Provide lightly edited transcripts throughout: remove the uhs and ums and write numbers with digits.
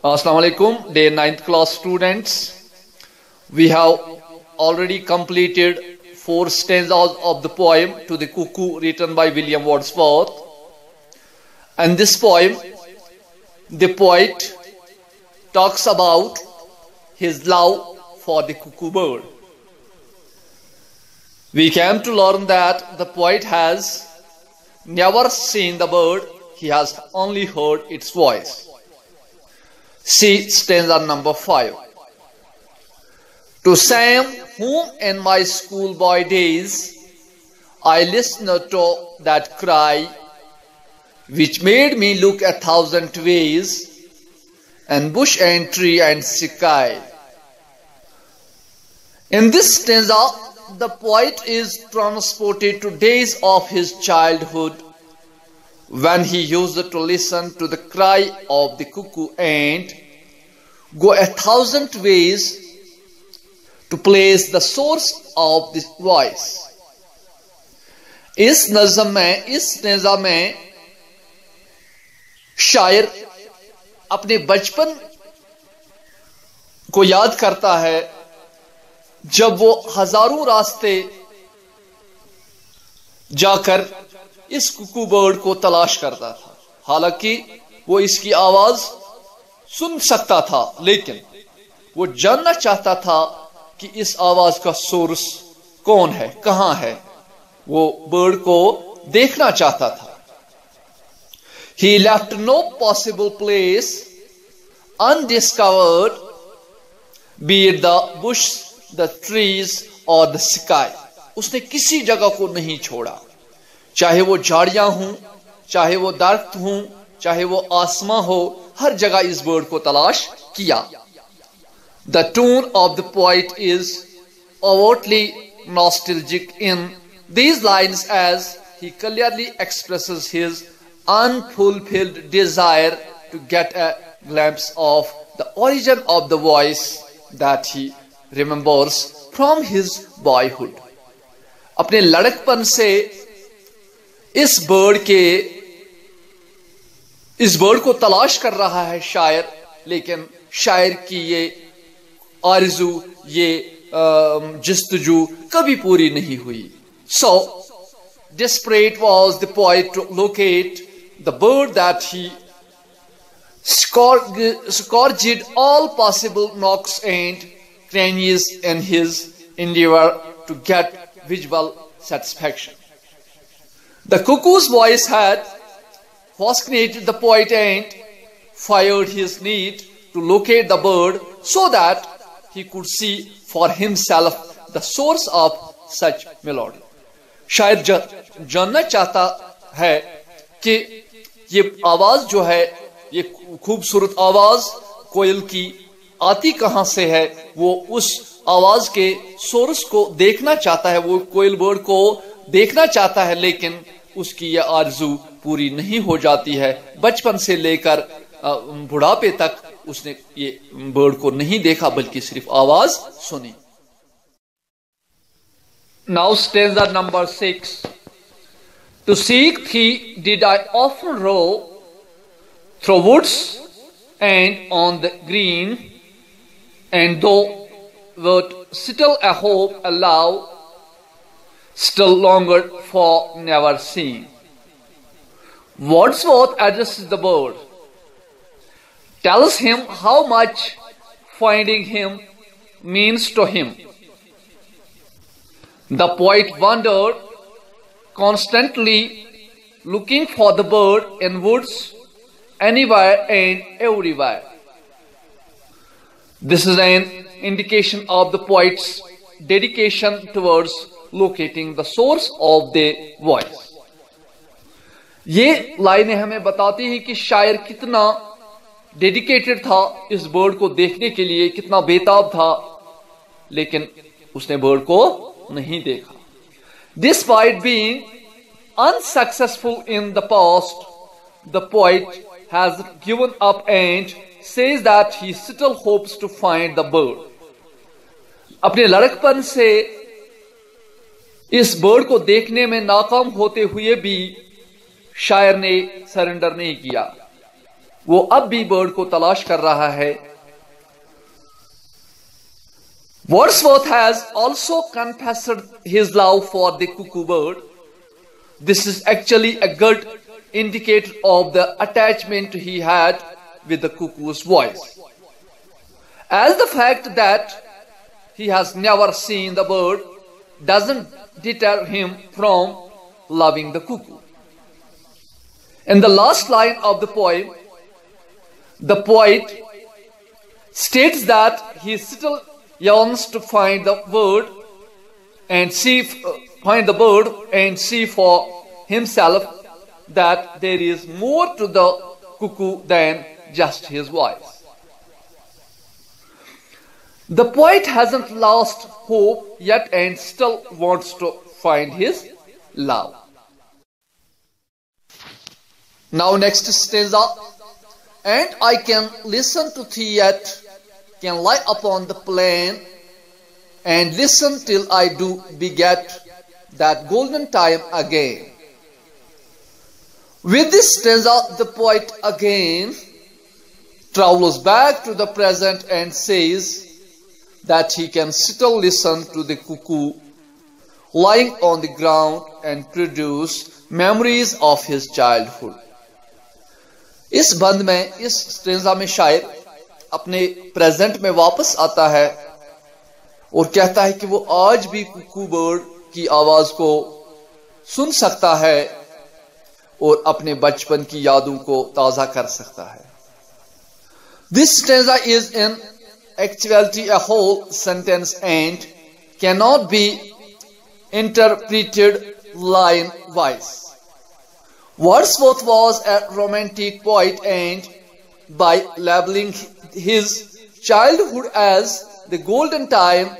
Assalamu alaikum, dear 9th class students. We have already completed 4 stanzas of the poem To the Cuckoo written by William Wordsworth. And this poem, the poet talks about his love for the cuckoo bird. We came to learn that the poet has never seen the bird, he has only heard its voice. See stanza number 5. To Sam, whom in my schoolboy days I listened to that cry, which made me look 1,000 ways, and bush and tree and sky. In this stanza, the poet is transported to days of his childhood, when he used to listen to the cry of the cuckoo and go 1,000 ways to place the source of this voice. इस नज़म में, इस stanza में शायर अपने बचपन को याद करता है, जब वो हजारों रास्ते जाकर इस कुकू बर्ड को तलाश करता था। हालांकि वो इसकी आवाज सुन सकता था, लेकिन वो जानना चाहता था कि इस आवाज का सोर्स कौन है, कहां है। वो बर्ड को देखना चाहता था। He left no possible place undiscovered, be it the bush, the trees or the sky. उसने किसी जगह को नहीं छोड़ा, चाहे वो झाड़ियां हों, चाहे वो दरख्त हों, चाहे वो आसमां हो, हर जगह इस बर्ड को तलाश किया। The tone of the poet is overtly nostalgic in these lines as he clearly expresses his unfulfilled desire to get a glimpse of the origin of the voice that he remembers from his boyhood. अपने लड़कपन से इस bird को तलाश कर रहा है शायर, लेकिन शायर की ये आरज़ू, ये जस्तजू कभी पूरी नहीं हुई। So desperate was the poet to locate the bird that he scourged all possible nooks and crannies in his endeavor to get visual satisfaction. The cuckoo's voice had fascinated the poet and fired his need to locate the bird so that he could see for himself the source of such melody. शायर जानना चाहता है कि ये आवाज जो है, ये खूबसूरत आवाज कोयल की आती कहां से है। वो उस आवाज के सोर्स को देखना चाहता है, वो कोयल बर्ड को देखना चाहता है, लेकिन उसकी यह आरज़ू पूरी नहीं हो जाती है। बचपन से लेकर बुढ़ापे तक उसने ये बर्ड को नहीं देखा, बल्कि सिर्फ आवाज सुनी। Now stanza number 6. To seek thee did I often rove through woods and on the green, and thou wert still a hope, a love still longered for never seen. Wordsworth addresses the bird, tells him how much finding him means to him. The poet wandered constantly looking for the bird in woods, anywhere and everywhere. This is an indication of the poet's dedication towards locating the source of the voice. ये लाइनें हमें बताती हैं कि शायर कितना dedicated था इस बर्ड को देखने के लिए, कितना बेताब था, लेकिन उसने बर्ड को नहीं देखा। Despite being unsuccessful in the past, the poet has given up and says that he still hopes to find the bird. अपने लड़कपन से इस बर्ड को देखने में नाकाम होते हुए भी शायर ने सरेंडर नहीं किया। वो अब भी बर्ड को तलाश कर रहा है। Wordsworth has also confessed his love for the cuckoo bird. This is actually a good indicator of the attachment he had with the cuckoo's voice, as the fact that he has never seen the bird doesn't deter him from loving the cuckoo. In the last line of the poem, the poet states that he still yearns to find the bird and see for himself that there is more to the cuckoo than just his voice. The poet hasn't lost hope yet and still wants to find his love. Now next stanza. And I can listen to thee yet, can lie upon the plain, and listen till I do beget that golden time again. With this stanza, the poet again travels back to the present and says that he can still listen to the cuckoo lying on the ground and produce memories of his childhood. इस बंद में, इस stanza में शायर अपने present में वापस आता है और कहता है कि वो आज भी कुकू बर्ड की आवाज को सुन सकता है और अपने बचपन की यादों को ताजा कर सकता है. This stanza is in actuality a whole sentence and cannot be interpreted line wise. Wordsworth was a romantic poet, and by labeling his childhood as the golden time,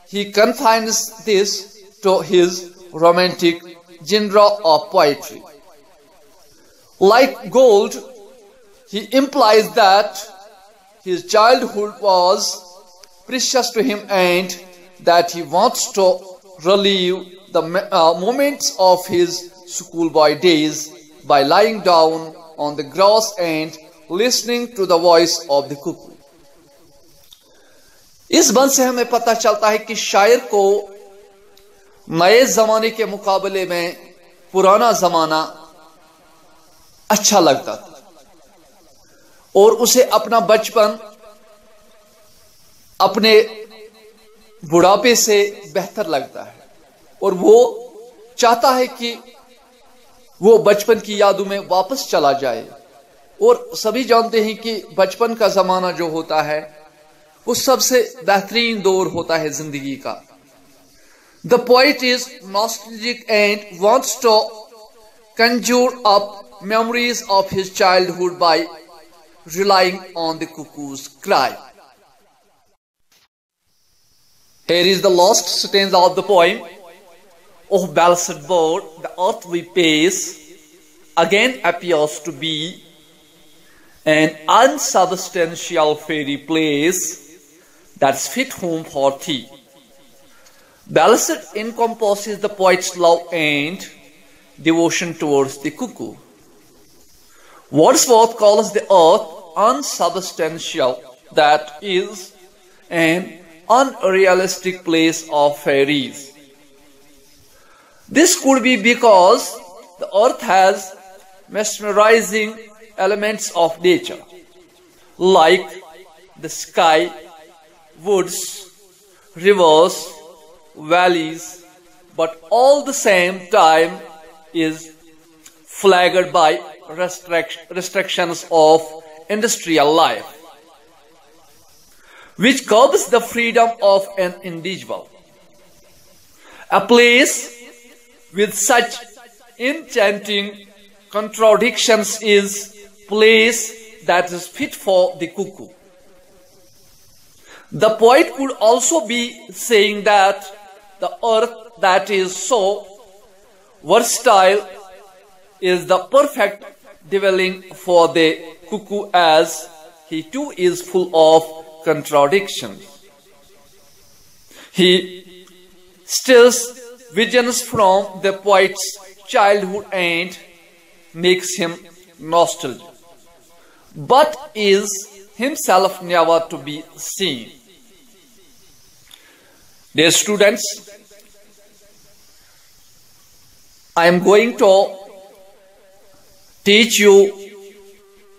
he confines this to his romantic genre of poetry. Like gold, he implies that his childhood was precious to him and that he wants to relive the moments of his schoolboy days by lying down on the grass and listening to the voice of the cuckoo. इस बंद से हमें पता चलता है कि शायर को नए जमाने के मुकाबले में पुराना जमाना अच्छा लगता था और उसे अपना बचपन अपने बुढ़ापे से बेहतर लगता है और वो चाहता है कि वो बचपन की यादों में वापस चला जाए. और सभी जानते हैं कि बचपन का जमाना जो होता है वो सबसे बेहतरीन दौर होता है जिंदगी का. The poet is nostalgic and wants to conjure up memories of his childhood by relying on the cuckoo's cry. Here is the last stanza of the poem. Oh, blessed bird, the earthly pace again appears to be an unsubstantial fairy place that's fit home for thee. Blessed encompasses the poet's love and devotion towards the cuckoo. Wordsworth calls the earth unsubstantial, that is, an unrealistic place of fairies. This could be because the earth has mesmerizing elements of nature, like the sky, woods, rivers, valleys, but all the same time is flagged by restrictions of industrial life, which curbs the freedom of an individual. A place with such enchanting contradictions is place that is fit for the cuckoo. The poet could also be saying that the earth that is so versatile is the perfect dwelling for the cuckoo, as he too is full of contradictions. He steals visions from the poet's childhood and makes him nostalgic. but is himself never to be seen. Dear students, I am going to teach you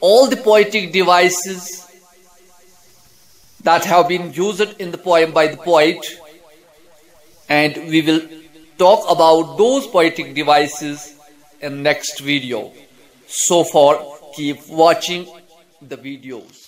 all the poetic devices that have been used in the poem by the poet, and we will talk about those poetic devices in next video. So far, keep watching the videos.